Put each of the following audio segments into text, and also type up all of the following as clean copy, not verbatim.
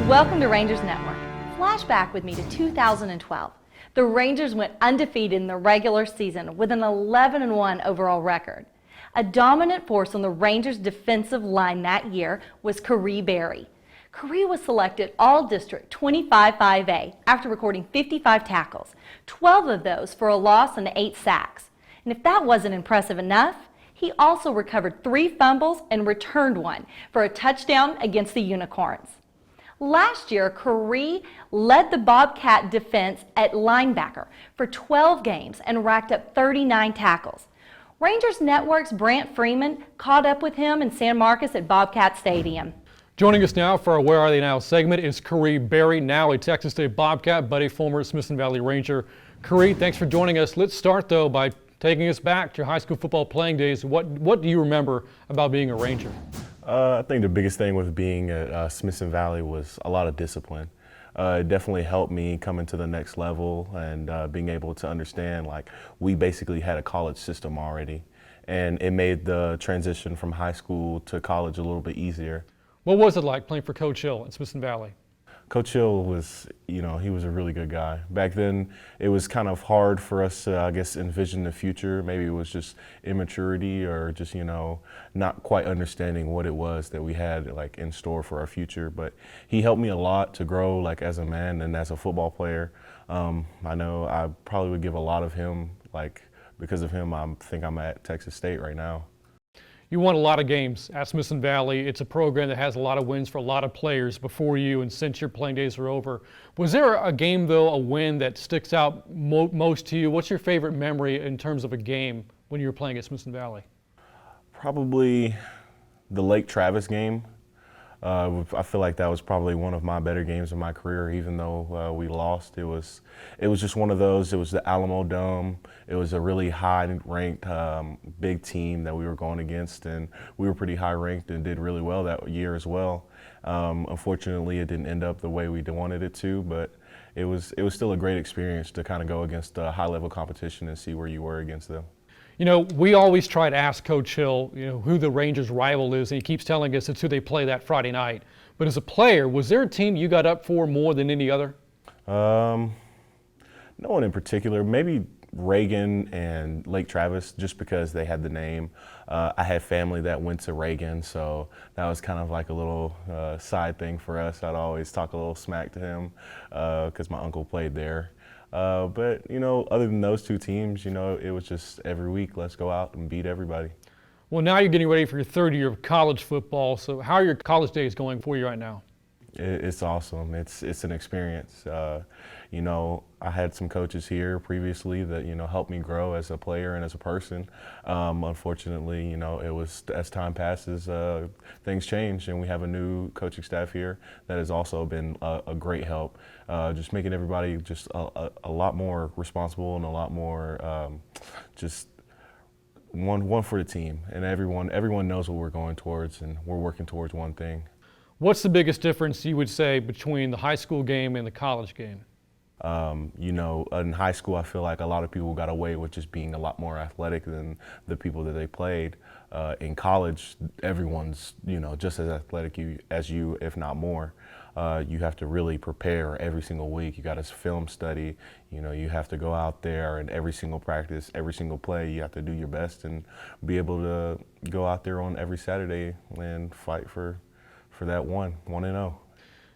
Welcome to Rangers Network. Flashback with me to 2012. The Rangers went undefeated in the regular season with an 11-1 overall record. A dominant force on the Rangers' defensive line that year was Karee Berry. Karee was selected All-District 25-5A after recording 55 tackles, 12 of those for a loss and 8 sacks. And if that wasn't impressive enough, he also recovered 3 fumbles and returned one for a touchdown against the Unicorns. Last year, Karee led the Bobcat defense at linebacker for 12 games and racked up 39 tackles. Rangers Network's Brant Freeman caught up with him in San Marcos at Bobcat Stadium. Joining us now for our Where Are They Now segment is Karee Berry, now a Texas State Bobcat, but a former Smithson Valley Ranger. Karee, thanks for joining us. Let's start, though, by taking us back to your high school football playing days. What do you remember about being a Ranger? I think the biggest thing with being at Smithson Valley was a lot of discipline. It definitely helped me coming to the next level and being able to understand, like, we basically had a college system already, and it made the transition from high school to college a little bit easier. What was it like playing for Coach Hill at Smithson Valley? Coach Hill was, he was a really good guy. Back then, it was kind of hard for us to, I guess, envision the future. Maybe it was just immaturity or just, not quite understanding what it was that we had, like, in store for our future. But he helped me a lot to grow, like, as a man and as a football player. I know I probably would give a lot of him, like, because of him, I think I'm at Texas State right now. You won a lot of games at Smithson Valley. It's a program that has a lot of wins for a lot of players before you and since your playing days are over. Was there a game, though, a win that sticks out most to you? What's your favorite memory in terms of a game when you were playing at Smithson Valley? Probably the Lake Travis game. I feel like that was probably one of my better games of my career, even though we lost. It was just one of those. It was the Alamo Dome. It was a really high-ranked big team that we were going against, and we were pretty high-ranked and did really well that year as well. Unfortunately, it didn't end up the way we wanted it to, but it was still a great experience to kind of go against a high-level competition and see where you were against them. We always try to ask Coach Hill, who the Rangers' rival is, and he keeps telling us it's who they play that Friday night. But as a player, was there a team you got up for more than any other? No one in particular. Maybe Reagan and Lake Travis, just because they had the name. I had family that went to Reagan, so that was kind of like a little side thing for us. I'd always talk a little smack to him because my uncle played there. But, other than those two teams, it was just every week, let's go out and beat everybody. Well, now you're getting ready for your third year of college football. So how are your college days going for you right now? It's awesome. It's an experience. I had some coaches here previously that, helped me grow as a player and as a person. Unfortunately, it was, as time passes, things change, and we have a new coaching staff here that has also been a great help. Just making everybody just a lot more responsible and a lot more just one for the team. And everyone knows what we're going towards, and we're working towards one thing. What's the biggest difference you would say between the high school game and the college game? In high school, I feel like a lot of people got away with just being a lot more athletic than the people that they played. In college, everyone's, just as athletic as you, if not more. You have to really prepare every single week. You got to film study. You have to go out there and every single practice, every single play, you have to do your best and be able to go out there on every Saturday and fight for that 1-0.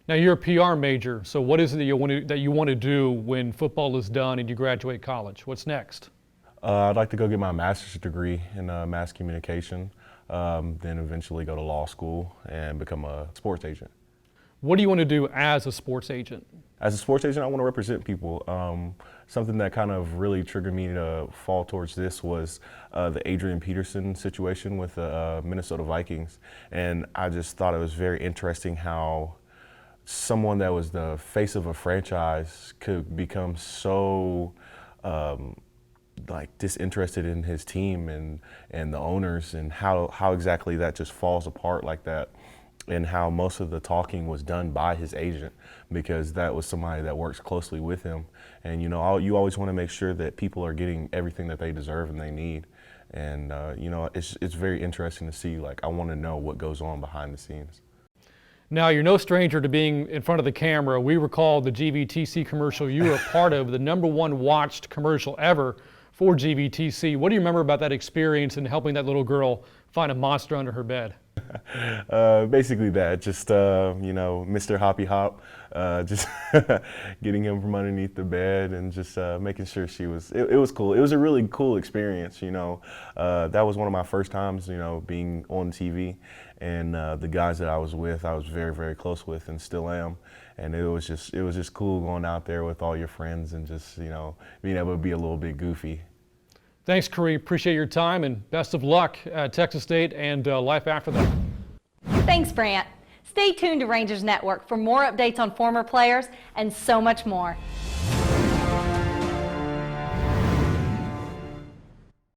Now you're a PR major, so what is it that you want to do when football is done and you graduate college? What's next? I'd like to go get my master's degree in mass communication, then eventually go to law school and become a sports agent. What do you want to do as a sports agent? As a sports agent, I want to represent people. Something that kind of really triggered me to fall towards this was the Adrian Peterson situation with the Minnesota Vikings. And I just thought it was very interesting how someone that was the face of a franchise could become so disinterested in his team and the owners, and how exactly that just falls apart like that. And how most of the talking was done by his agent, because that was somebody that works closely with him. And you always want to make sure that people are getting everything that they deserve and they need. And it's very interesting to see. Like, I want to know what goes on behind the scenes. Now, you're no stranger to being in front of the camera. We recall the GVTC commercial you were a part of, the #1 watched commercial ever for GVTC. What do you remember about that experience and helping that little girl find a monster under her bed? Basically that, just, you know, Mr. Hoppy Hop, just getting him from underneath the bed and just making sure she was, it was cool. It was a really cool experience, you know. That was one of my first times, you know, being on TV. And the guys that I was with, I was very, very close with and still am. And it was just cool going out there with all your friends and just, you know, being able to be a little bit goofy. Thanks, Karee. Appreciate your time and best of luck at Texas State and life after that. Thanks, Brant. Stay tuned to Rangers Network for more updates on former players and so much more.